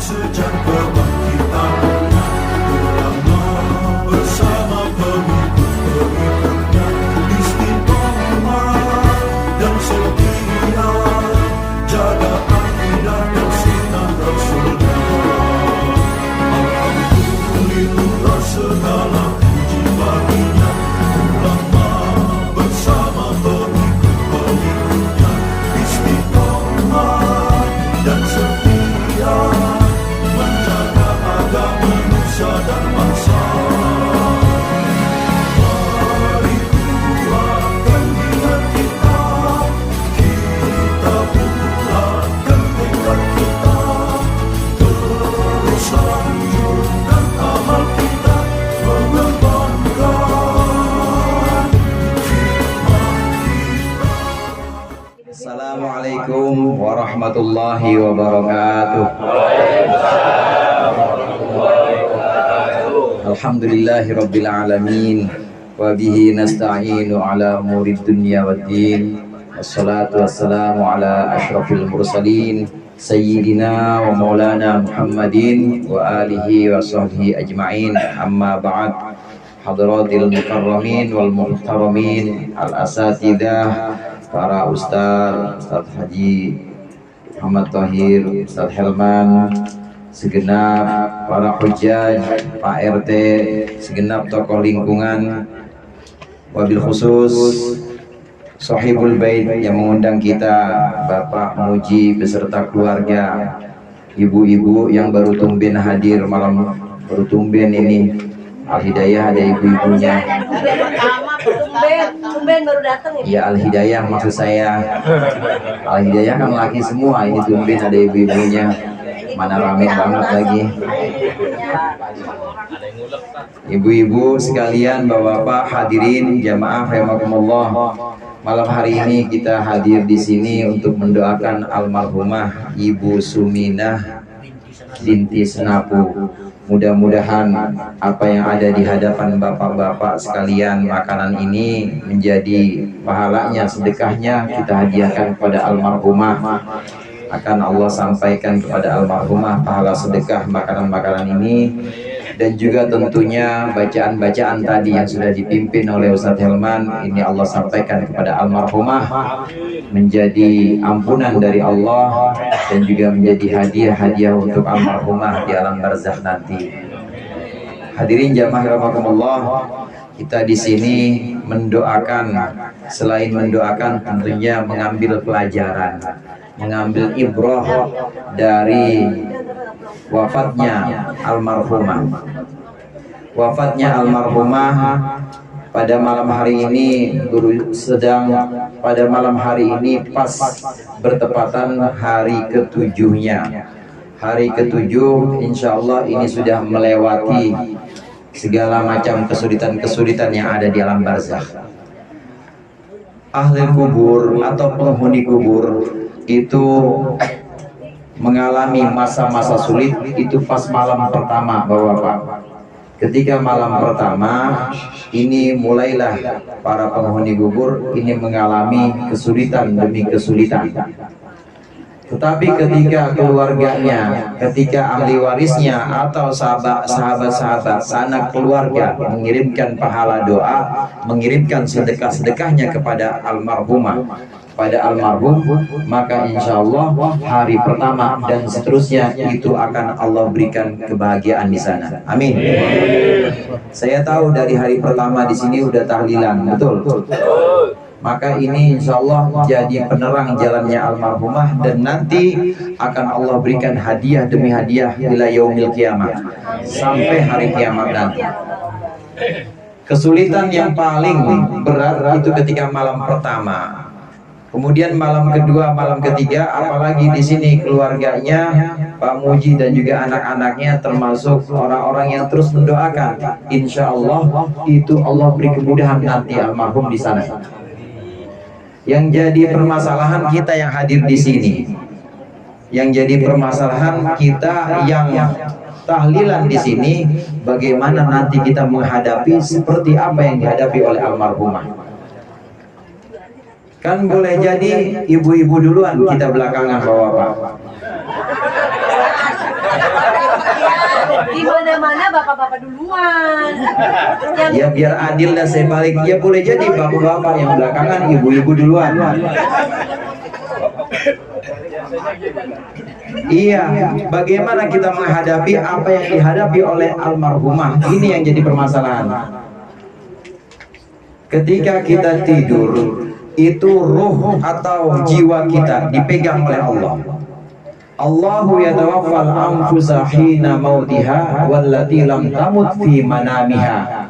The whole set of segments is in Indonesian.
sejak kebangkitan ulama bersama pengikut-pengikutnya istiqomah dan setia jaga akidah dan sunnah Rasulullah. Alhamdulillah segala puji baginya ulama bersama pengikut-pengikutnya istiqomah dan setia menjaga agama nusa dan bangsa. Mari kuatkan niat kita, kita bulatkan tekad kita, terus lanjutkan amal kita, mengembangkan hikmah kita. Assalamualaikum warahmatullahi wabarakatuh. Alhamdulillahi rabbil alamin wa bihi nasta'inu ala umurid dunya waddin. Wassalatu wassalamu ala asyrafil mursalin sayyidina wa maulana Muhammadin wa alihi wa sahbihi ajma'in. Amma ba'd. Hadratil mukarramin wal muhtaramin, al asatidah, para Ustaz Haji Muhammad Thahir, Ustaz Helman, segenap para hujjaj, Pak RT, segenap tokoh lingkungan, wabil khusus Sohibul Bait yang mengundang kita, Bapak Muji beserta keluarga, ibu-ibu yang baru tumben hadir malam, baru tumben ini. Al-Hidayah ada ibu-ibunya. Tumben baru datang ya. Ya Al-Hidayah maksud saya. Al-Hidayah kan laki semua, ini tumben ada ibu-ibunya. Mana rame banget lagi. Ibu-ibu sekalian, bapak-bapak, hadirin jamaah rahimakumullah. Malam hari ini kita hadir di sini untuk mendoakan almarhumah Ibu Suminah binti Senapu. Mudah-mudahan apa yang ada di hadapan bapak-bapak sekalian, makanan ini menjadi pahalanya, sedekahnya kita hadiahkan kepada almarhumah. Akan Allah sampaikan kepada almarhumah pahala sedekah makanan-makanan ini, dan juga tentunya bacaan-bacaan tadi yang sudah dipimpin oleh Ustadz Helman ini Allah sampaikan kepada almarhumah menjadi ampunan dari Allah dan juga menjadi hadiah-hadiah untuk almarhumah di alam barzakh nanti. Hadirin jamaah rahimakumullah, kita di sini mendoakan, selain mendoakan tentunya mengambil pelajaran, mengambil ibrah dari wafatnya almarhumah. Wafatnya almarhumah pada malam hari ini pada malam hari ini pas bertepatan hari ketujuhnya. Hari ketujuh insya Allah ini sudah melewati segala macam kesulitan-kesulitan yang ada di alam barzakh. Ahli kubur atau penghuni kubur itu mengalami masa-masa sulit itu pas malam pertama, Bapak-bapak. Ketika malam pertama ini mulailah para penghuni kubur ini mengalami kesulitan demi kesulitan. Tetapi ketika keluarganya, ketika ahli warisnya atau sahabat-sahabat sanak keluarga mengirimkan pahala doa, mengirimkan sedekah-sedekahnya kepada almarhumah, pada almarhum, maka insya Allah hari pertama dan seterusnya itu akan Allah berikan kebahagiaan di sana. Amin. Saya tahu dari hari pertama di sini udah tahlilan, betul? Maka ini insya Allah jadi penerang jalannya almarhumah, dan nanti akan Allah berikan hadiah demi hadiah ila yaumil kiamat, sampai hari kiamat nanti. Kesulitan yang paling berat itu ketika malam pertama. Kemudian malam kedua, malam ketiga, apalagi di sini keluarganya Pak Muji dan juga anak-anaknya termasuk orang-orang yang terus mendoakan. Insya Allah itu Allah beri kemudahan nanti almarhum di sana. Yang jadi permasalahan kita yang hadir di sini, yang jadi permasalahan kita yang tahlilan di sini, bagaimana nanti kita menghadapi seperti apa yang dihadapi oleh almarhumah. Kan boleh jadi ibu-ibu duluan, kita belakangan, bapak-bapak. Di mana-mana bapak-bapak duluan. Ya biar adil dan saya balik. Ya boleh jadi bapak-bapak yang belakangan, ibu-ibu duluan. Iya, bagaimana kita menghadapi apa yang dihadapi oleh almarhumah? Ini yang jadi permasalahan. Ketika kita tidur, itu ruh atau jiwa kita dipegang oleh Allah. Allahu yatawaffal anfusa hina mautiha wallati lam tamut fi manamiha.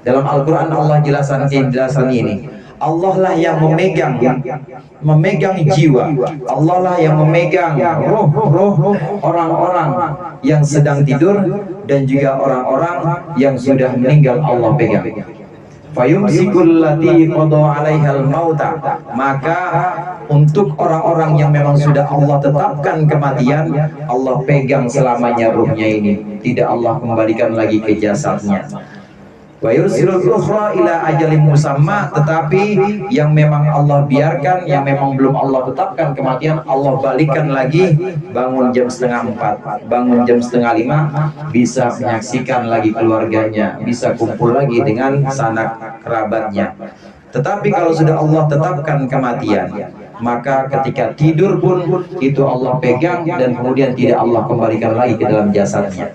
Dalam Al-Quran Allah jelaskan ini. Allah lah yang memegang jiwa. Allah lah yang memegang roh orang-orang yang sedang tidur dan juga orang-orang yang sudah meninggal Allah pegang. Fayumsikul lati qada 'alaihal mauta. Maka untuk orang-orang yang memang sudah Allah tetapkan kematian, Allah pegang selamanya ruhnya ini, tidak Allah kembalikan lagi ke jasadnya. Wa yursilul ukhra ila ajalin musamma. Tetapi yang memang Allah biarkan, yang memang belum Allah tetapkan kematian, Allah balikan lagi. Bangun jam 3:30, bangun jam 4:30, bisa menyaksikan lagi keluarganya, bisa kumpul lagi dengan sanak kerabatnya. Tetapi kalau sudah Allah tetapkan kematian, maka ketika tidur pun itu Allah pegang dan kemudian tidak Allah kembalikan lagi ke dalam jasadnya.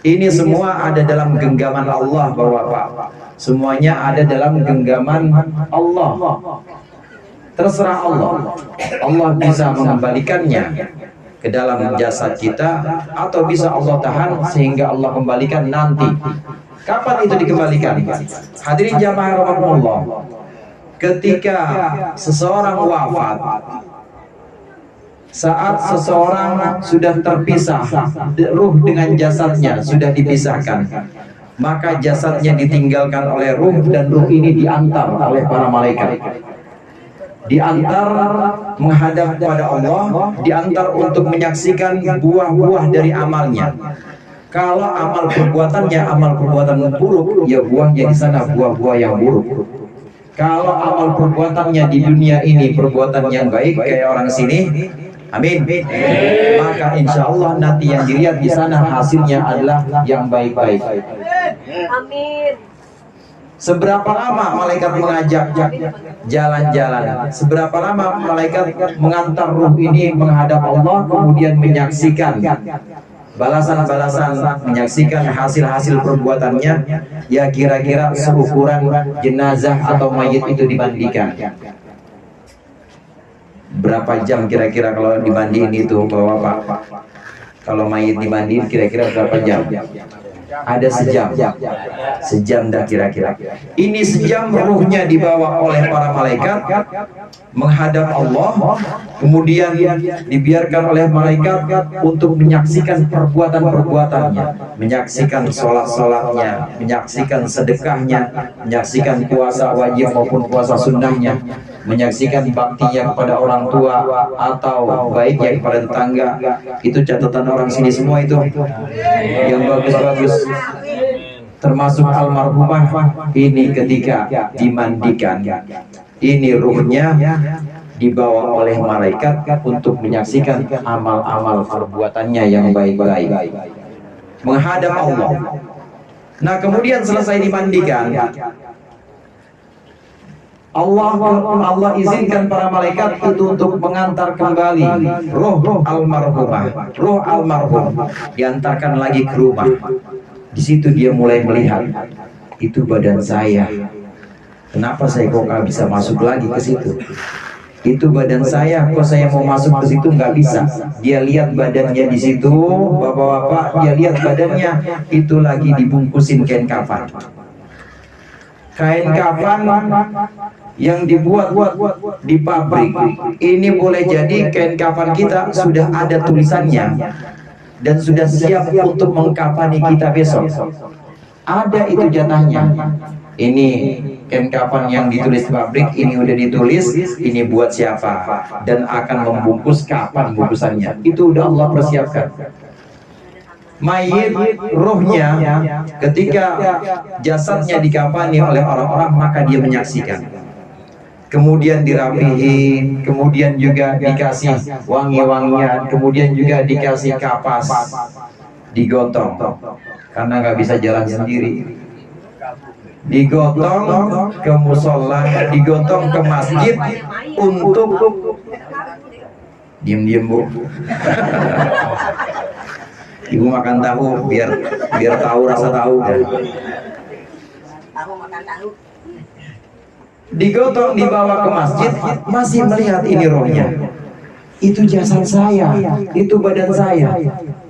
Ini semua ada dalam genggaman Allah, Bapak-bapak. Semuanya ada dalam genggaman Allah. Terserah Allah. Allah bisa mengembalikannya ke dalam jasad kita, atau bisa Allah tahan sehingga Allah kembalikan nanti. Kapan itu dikembalikan? Hadirin jamaah rahimakumullah. Ketika seseorang wafat, saat seseorang sudah terpisah, ruh dengan jasadnya sudah dipisahkan, maka jasadnya ditinggalkan oleh ruh, dan ruh ini diantar oleh para malaikat. Diantar menghadap pada Allah, diantar untuk menyaksikan buah-buah dari amalnya. Kalau amal perbuatan buruk, ya buahnya di sana buah-buah yang buruk. Kalau amal perbuatannya di dunia ini perbuatan yang baik, kayak orang sini, amin. Maka insya Allah nanti yang dilihat di sana hasilnya adalah yang baik-baik. Amin. Seberapa lama malaikat mengajak jalan-jalan? Seberapa lama malaikat mengantar ruh ini menghadap Allah, kemudian menyaksikan balasan-balasan, menyaksikan hasil-hasil perbuatannya? Ya kira-kira seukuran jenazah atau mayit itu dimandikan. Berapa jam kira-kira kalau dimandiin itu, Bapak? Kalau mayit dimandiin kira-kira berapa jam? Ada sejam dah kira-kira. Ini sejam ruhnya dibawa oleh para malaikat menghadap Allah, kemudian dibiarkan oleh malaikat untuk menyaksikan perbuatan-perbuatannya, menyaksikan sholat-sholatnya, menyaksikan sedekahnya, menyaksikan puasa wajib maupun puasa sunnahnya, menyaksikan baktinya kepada orang tua atau baiknya kepada tetangga. Itu catatan orang sini semua itu yang bagus-bagus. Termasuk almarhumah ini ketika dimandikan, ini ruhnya dibawa oleh malaikat untuk menyaksikan amal-amal perbuatannya yang baik-baik menghadap Allah. Nah kemudian selesai dimandikan, Allah izinkan para malaikat itu untuk mengantar kembali roh almarhumah, roh almarhum diantarkan lagi ke rumah. Di situ dia mulai melihat, itu badan saya. Kenapa saya kok nggak bisa masuk lagi ke situ? Itu badan saya, kok saya mau masuk ke situ nggak bisa. Dia lihat badannya di situ, bapak-bapak, dia lihat badannya itu lagi dibungkusin kain kafan. Kain kafan yang dibuat di pabrik. Ini boleh jadi kain kafan kita sudah ada tulisannya dan sudah siap untuk mengkafani kita besok. Ada itu jatahnya. Ini kain kafan yang ditulis di pabrik, ini udah ditulis, ini buat siapa dan akan membungkus kapan bungkusannya. Itu udah Allah persiapkan. Mayit rohnya ketika jasadnya dikafani oleh orang-orang, maka dia menyaksikan. kemudian dirapihin, kemudian juga dikasih wangi-wangian, kemudian juga dikasih kapas, digotong karena nggak bisa jalan sendiri, digotong ke musola, digotong ke masjid untuk diem-diem Bu. Ibu makan tahu biar tahu rasa tahu. Aku makan tahu. Digotong dibawa ke masjid, masih melihat ini rohnya. Itu jasad saya, itu badan saya.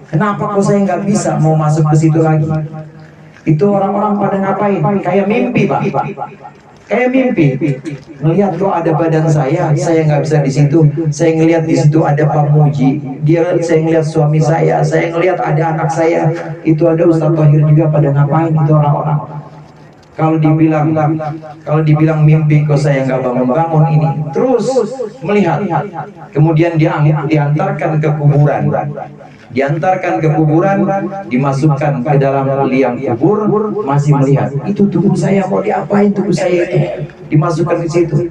Kenapa kok saya nggak bisa mau masuk ke situ lagi? Itu orang-orang pada ngapain? Kayak mimpi Pak. Kayak mimpi. Melihat kok ada badan saya nggak bisa di situ. Saya ngelihat di situ ada Pak Muji. Saya ngelihat suami saya ngelihat ada anak saya. Itu ada Ustadz Thohir juga pada ngapain itu orang-orang. Kalau dibilang mimpi kok saya nggak bangun ini, terus melihat, kemudian diantarkan ke kuburan, dimasukkan ke dalam liang kubur, masih melihat itu tubuh saya mau diapain, tubuh saya dimasukkan ke situ.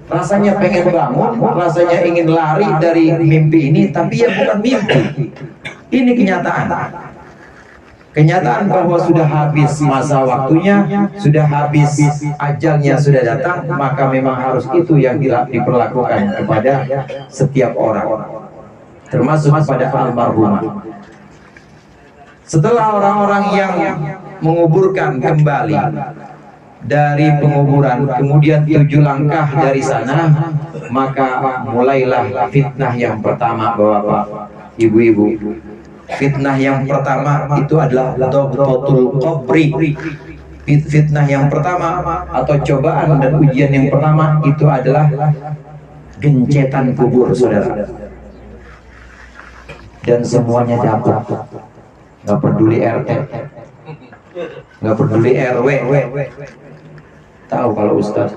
Rasanya pengen bangun, rasanya ingin lari dari mimpi ini, tapi ya bukan mimpi, ini kenyataan. Kenyataan bahwa sudah habis masa waktunya, sudah habis ajalnya sudah datang, maka memang harus itu yang diperlakukan kepada setiap orang, termasuk pada almarhumah. Setelah orang-orang yang menguburkan kembali dari penguburan, kemudian 7 langkah dari sana, maka mulailah fitnah yang pertama Bapak, Ibu-ibu. Fitnah yang pertama itu adalah Dobtotul Qabri. Fitnah yang pertama atau cobaan dan ujian yang pertama itu adalah gencetan kubur, saudara. Dan semuanya dapat. Nggak peduli RT, nggak peduli RW. Tahu kalau Ustaz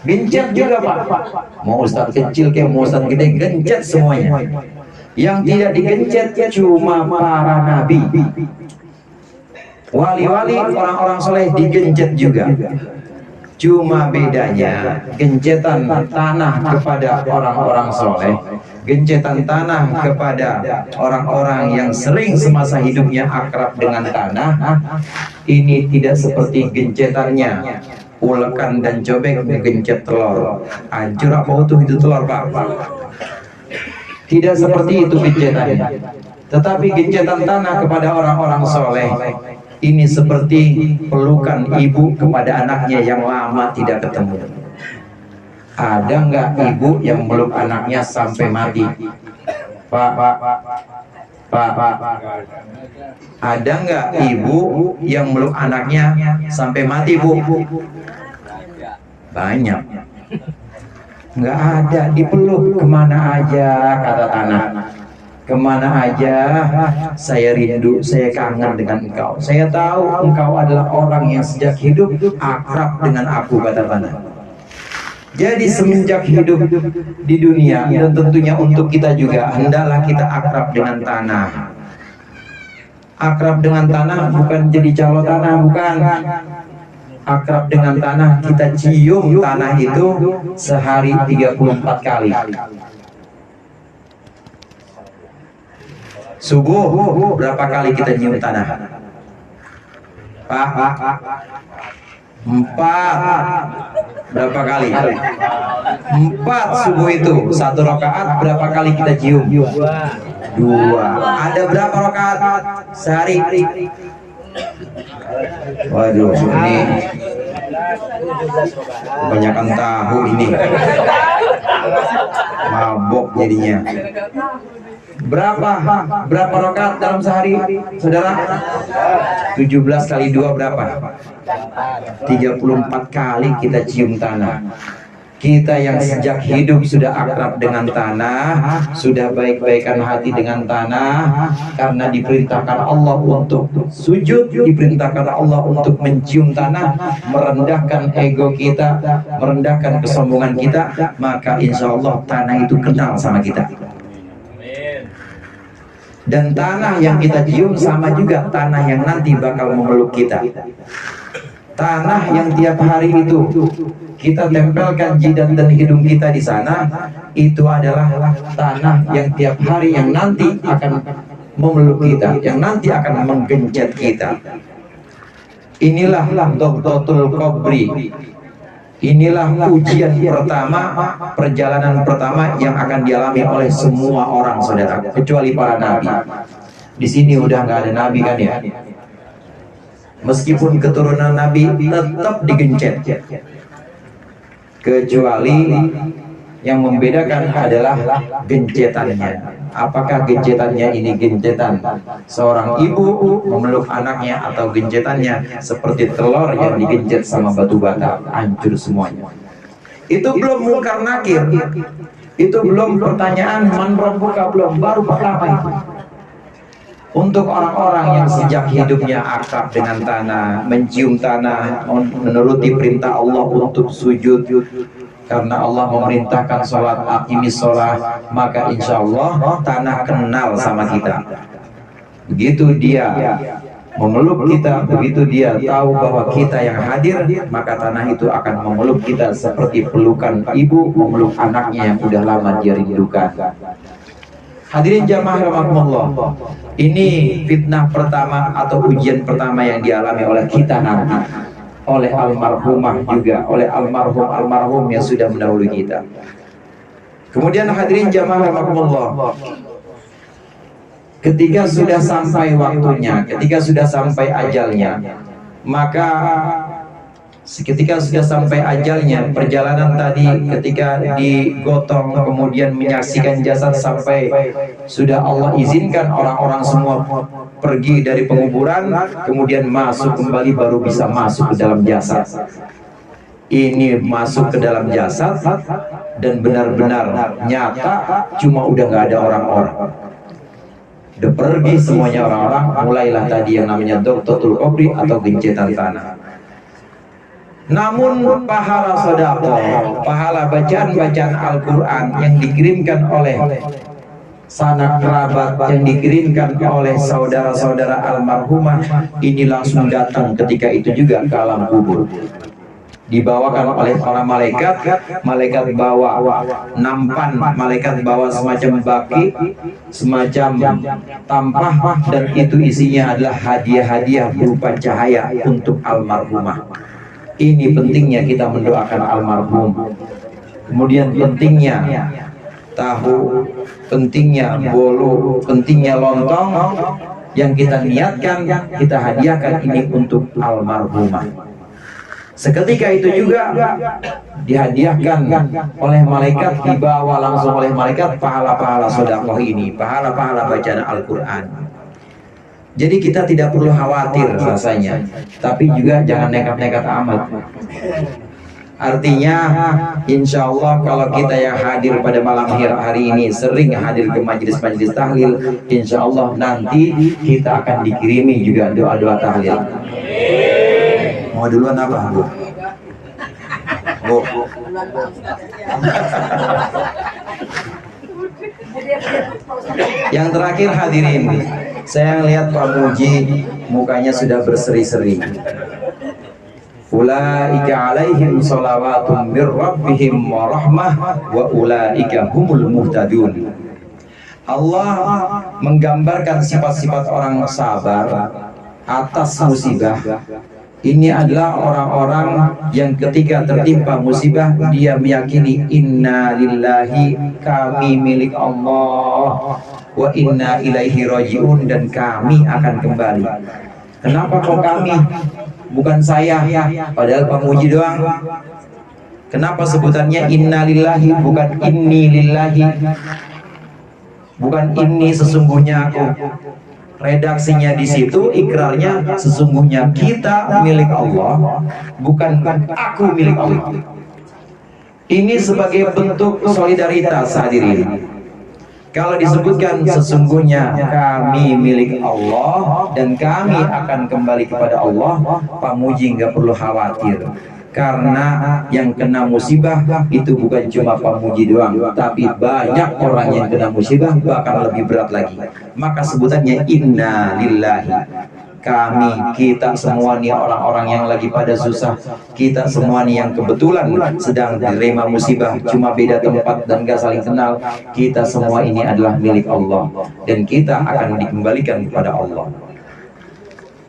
gencet juga Pak. Mau Ustaz kecil kayak mau Ustaz gede, gencet semuanya. Yang tidak digencet cuma para nabi, wali-wali, orang-orang soleh digencet juga. Cuma bedanya gencetan tanah kepada orang-orang soleh, gencetan tanah kepada orang-orang yang sering semasa hidupnya akrab dengan tanah, ini tidak seperti gencetannya ulekan dan cobek ngegencet telur. Hancur apa utuh itu telur Pak? Tidak seperti itu gencetannya. Tetapi gencetan tanah kepada orang-orang soleh ini seperti pelukan ibu kepada anaknya yang lama tidak ketemu. Ada nggak ibu yang meluk anaknya sampai mati? Pak, ada nggak ibu yang meluk anaknya sampai mati Bu? Banyak. Nggak ada, dipeluk kemana aja kata tanah. Kemana aja saya rindu, saya kangen dengan engkau. Saya tahu engkau adalah orang yang sejak hidup akrab dengan aku kata tanah. Jadi semenjak hidup di dunia dan tentunya untuk kita juga hendaklah kita akrab dengan tanah. Akrab dengan tanah bukan jadi calo tanah, bukan. Akrab dengan tanah, kita cium tanah itu sehari 34 kali. Subuh berapa kali kita cium tanah? Pak, 4. Berapa kali? 4 subuh itu. 1 rakaat berapa kali kita cium? 2. Ada berapa rakaat sehari? Waduh, ini kebanyakan tahu ini, mabok jadinya. Berapa rakaat dalam sehari, saudara? 17 kali 2 berapa? 34 kali kita cium tanah. Kita yang sejak hidup sudah akrab dengan tanah, sudah baik-baikan hati dengan tanah, karena diperintahkan Allah untuk sujud, diperintahkan Allah untuk mencium tanah, merendahkan ego kita, merendahkan kesombongan kita, maka insya Allah tanah itu kenal sama kita. Dan tanah yang kita cium sama juga tanah yang nanti bakal memeluk kita. Tanah yang tiap hari itu kita tempelkan jidat dan hidung kita di sana, itu adalah tanah yang tiap hari yang nanti akan memeluk kita, yang nanti akan menggencet kita. Inilah Doqtotul Qabri. Inilah ujian pertama, perjalanan pertama yang akan dialami oleh semua orang, saudara, kecuali para nabi. Di sini udah nggak ada nabi kan ya? Meskipun keturunan nabi tetap digencet, kecuali yang membedakan adalah gencetannya. Apakah gencetannya ini gencetan seorang ibu memeluk anaknya, atau gencetannya seperti telur yang digencet sama batu bata, hancur semuanya. Itu belum mungkar nakir, itu belum pertanyaan man rabbuka, belum, baru pertama itu. Untuk orang-orang yang sejak hidupnya akrab dengan tanah, mencium tanah, menuruti perintah Allah untuk sujud, karena Allah memerintahkan sholat, aqimis sholat, maka insya Allah tanah kenal sama kita. Begitu dia memeluk kita, begitu dia tahu bahwa kita yang hadir, maka tanah itu akan memeluk kita seperti pelukan ibu memeluk anaknya yang udah lama dia rindukan. Hadirin jamaah rahimakumullah, ini fitnah pertama atau ujian pertama yang dialami oleh kita nanti, oleh almarhumah juga, oleh almarhum yang sudah mendahului kita. Kemudian hadirin jamaah rahimakumullah, ketika sudah sampai waktunya, ketika sudah sampai ajalnya, maka ketika sudah sampai ajalnya, perjalanan tadi ketika digotong kemudian menyaksikan jasad sampai sudah Allah izinkan orang-orang semua pergi dari penguburan, kemudian masuk kembali, baru bisa masuk ke dalam jasad. Ini masuk ke dalam jasad dan benar-benar nyata, cuma udah nggak ada orang-orang, udah pergi semuanya orang-orang. Mulailah tadi yang namanya Doqtotul Qabri atau gencetan tanah. Namun pahala sedekah, pahala bacaan-bacaan Al-Quran yang dikirimkan oleh sanak kerabat, yang dikirimkan oleh saudara-saudara almarhumah, ini langsung datang ketika itu juga ke alam kubur. Dibawakan oleh para malaikat, malaikat bawa nampan, malaikat bawa semacam baki, semacam tampah, dan itu isinya adalah hadiah-hadiah berupa cahaya untuk almarhumah. Ini pentingnya kita mendoakan almarhum. Kemudian pentingnya tahu, pentingnya bolu, pentingnya lontong yang kita niatkan, kita hadiahkan ini untuk almarhumah. Seketika itu juga dihadiahkan oleh malaikat, dibawa langsung oleh malaikat pahala-pahala sedekah ini, pahala-pahala bacaan Al-Quran. Jadi kita tidak perlu khawatir rasanya, tapi juga jangan nekat-nekat amat. Artinya insya Allah kalau kita yang hadir pada malam hari ini sering hadir ke majelis-majelis tahlil, insya Allah nanti kita akan dikirimi juga doa-doa tahlil. Mau duluan apa, Bu? Bu. Yang terakhir hadirin, saya lihat Pak Muji mukanya sudah berseri-seri. Ulaika alaihim sholawatun mir rabbihim wa rahmah wa ulaika humul muhtadun. Allah menggambarkan sifat-sifat orang sabar atas musibah. Ini adalah orang-orang yang ketika tertimpa musibah dia meyakini inna lillahi, kami milik Allah, wa inna ilaihi rajiun, dan kami akan kembali. Kenapa kok kami, bukan saya, padahal Pak Muji doang? Kenapa sebutannya inna lillahi bukan inni lillahi, bukan inni sesungguhnya aku? Redaksinya di situ, ikrarnya sesungguhnya kita milik Allah, bukan aku milik Allah. Ini sebagai bentuk solidaritas hadirin. Kalau disebutkan sesungguhnya kami milik Allah dan kami akan kembali kepada Allah, Pak Muji nggak perlu khawatir. Karena yang kena musibah itu bukan cuma Pak Muji doang, tapi banyak orang yang kena musibah bahkan lebih berat lagi. Maka sebutannya inna lillahi, kami, kita semua nih orang-orang yang lagi pada susah, kita semua nih yang kebetulan sedang diterima musibah, cuma beda tempat dan gak saling kenal, kita semua ini adalah milik Allah dan kita akan dikembalikan kepada Allah.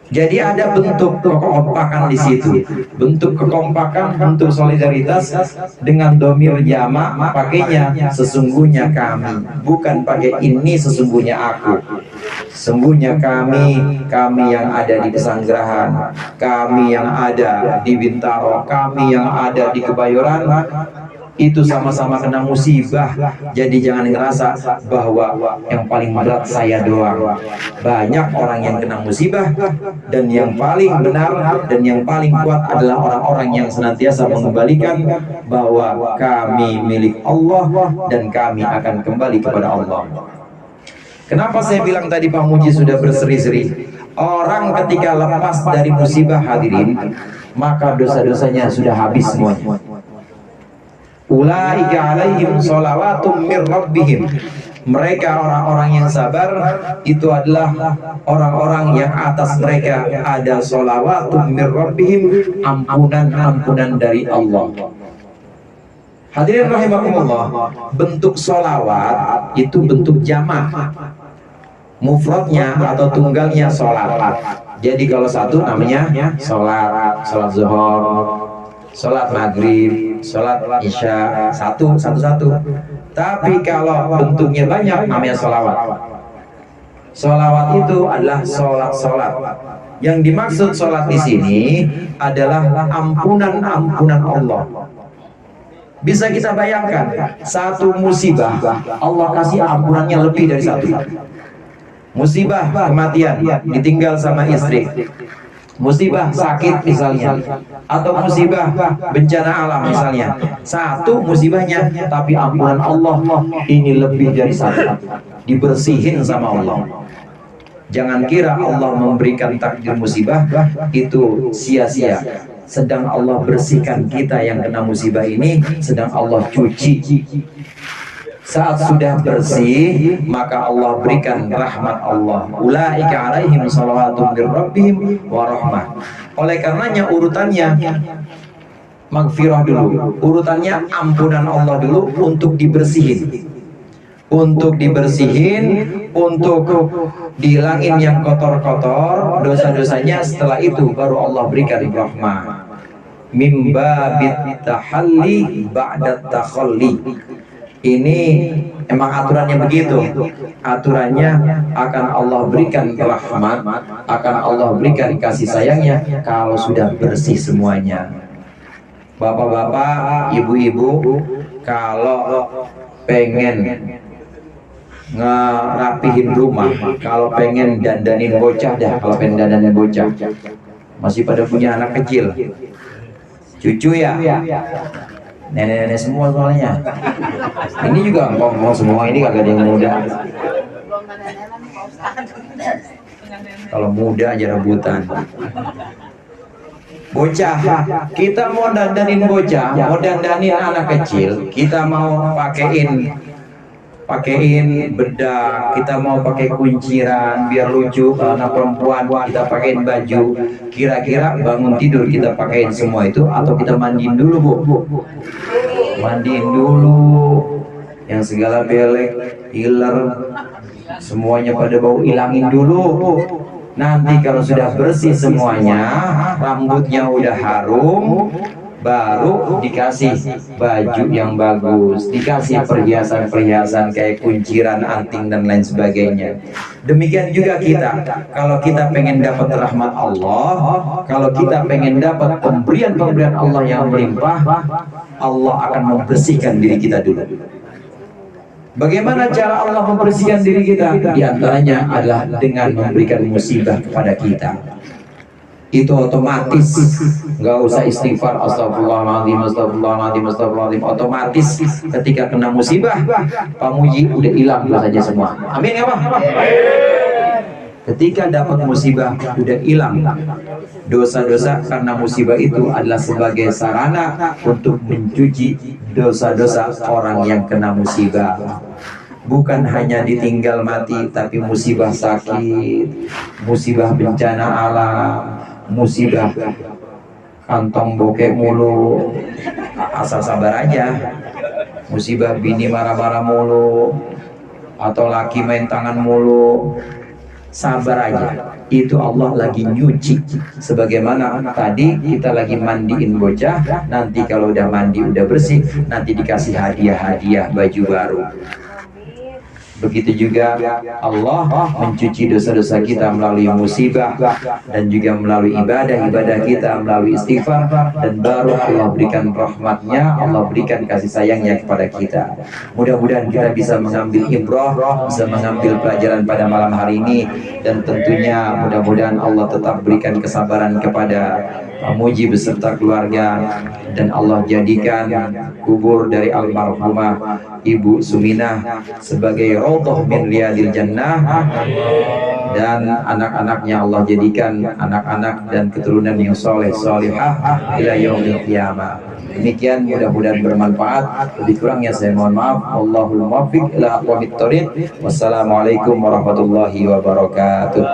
Jadi ada bentuk kekompakan di situ, bentuk kekompakan, bentuk solidaritas dengan domir jamak, pakainya sesungguhnya kami, bukan pakai ini sesungguhnya aku. Sesungguhnya kami yang ada di Pesanggerahan, kami yang ada di Bintaro, kami yang ada di Kebayoran, itu sama-sama kena musibah. Jadi jangan ngerasa bahwa yang paling berat saya doang. Banyak orang yang kena musibah, dan yang paling benar dan yang paling kuat adalah orang-orang yang senantiasa mengembalikan bahwa kami milik Allah dan kami akan kembali kepada Allah. Kenapa saya bilang tadi Pak Muji sudah berseri-seri? Orang ketika lepas dari musibah hadirin, maka dosa-dosanya sudah habis semuanya. Ulaika alaihim sholawatum mir rabbihim. Mereka orang-orang yang sabar, itu adalah orang-orang yang atas mereka ada sholawatum mir rabbihim, ampunan-ampunan dari Allah. Hadirin rahimakumullah, bentuk sholawat itu bentuk jamak. Mufradnya atau tunggalnya sholat. Jadi kalau satu namanya sholat, sholat zuhur, sholat maghrib, sholat isya, satu. Tapi kalau bentuknya banyak namanya sholawat. Sholawat itu adalah sholat. Yang dimaksud sholat di sini adalah ampunan Allah. Bisa kita bayangkan, satu musibah Allah kasih ampunannya lebih dari satu. Musibah kematian, ditinggal sama istri, musibah sakit misalnya, atau musibah bencana alam misalnya. Satu musibahnya, tapi ampunan Allah ini lebih dari satu, dibersihin sama Allah. Jangan kira Allah memberikan takdir musibah itu sia-sia. Sedang Allah bersihkan kita yang kena musibah ini, sedang Allah cuci. Saat sudah bersih, maka Allah berikan rahmat Allah. Ulaika alaihim shalawatum mir rabbihim wa rahmah. Oleh karenanya urutannya magfirah dulu, urutannya ampunan Allah dulu untuk dibersihin. Untuk dihilangin yang kotor-kotor dosa-dosanya. Setelah itu baru Allah berikan rahmah. Mimba bitahalli ba'da takhalli. Ini emang aturannya begitu. Aturannya akan Allah berikan rahmat, akan Allah berikan kasih sayangnya kalau sudah bersih semuanya. Bapak-bapak, ibu-ibu, kalau pengen ngerapihin rumah, kalau pengen dandanin bocah dah, kalau pengen dandanin bocah, masih pada punya anak kecil, cucu ya, nenek-nenek semua soalnya. Ini juga ngomong semua, ini kagak ada yang muda. Kalau muda aja rebutan. Bocah, kita mau dandanin bocah, mau dandanin anak kecil, kita mau pakein bedak, kita mau pakai kunciran biar lucu. Kalau anak perempuan kita pakein baju. Kira-kira bangun tidur kita pakein semua itu atau kita mandiin dulu, Bu? Mandiin dulu, yang segala belek, iler, semuanya pada bau ilangin dulu. Nanti kalau sudah bersih semuanya, rambutnya udah harum, baru dikasih baju yang bagus, dikasih perhiasan-perhiasan kayak kunciran, anting dan lain sebagainya. Demikian juga kita, kalau kita pengen dapat rahmat Allah, kalau kita pengen dapat pemberian-pemberian Allah yang melimpah, Allah akan membersihkan diri kita dulu. Bagaimana cara Allah membersihkan diri kita? Di antaranya adalah dengan memberikan musibah kepada kita. Itu otomatis, nggak usah istighfar, astagfirullahaladzim, astagfirullahaladzim, astagfirullahaladzim. Otomatis ketika kena musibah, Pak Muji udah hilang saja semua. Amin ya Pak? Ketika dapat musibah udah hilang dosa-dosa, karena musibah itu adalah sebagai sarana untuk mencuci dosa-dosa orang yang kena musibah. bukan hanya ditinggal mati, tapi musibah sakit, musibah bencana alam, musibah kantong bokek mulu, asal sabar aja. Musibah bini marah-marah mulu, atau laki main tangan mulu, sabar aja. Itu Allah lagi nyuci. Sebagaimana tadi kita lagi mandiin bocah, nanti kalau udah mandi udah bersih, nanti dikasih hadiah-hadiah baju baru. Begitu juga Allah mencuci dosa-dosa kita melalui musibah, dan juga melalui ibadah kita, melalui istighfar, dan baru Allah berikan rahmatnya, Allah berikan kasih sayangnya kepada kita. Mudah-mudahan kita bisa mengambil ibrah, bisa mengambil pelajaran pada malam hari ini, dan tentunya mudah-mudahan Allah tetap berikan kesabaran kepada Pak Muji beserta keluarga, dan Allah jadikan kubur dari almarhumah Ibu Suminah sebagai raudhah min riyadil jannah, dan anak-anaknya Allah jadikan anak-anak dan keturunan yang soleh solihah ila yaumil qiyamah. Demikian, mudah-mudahan bermanfaat. Lebih kurangnya saya mohon maaf. Wallahul muwaffiq ila aqwamit thoriq. Wassalamualaikum warahmatullahi wabarakatuh.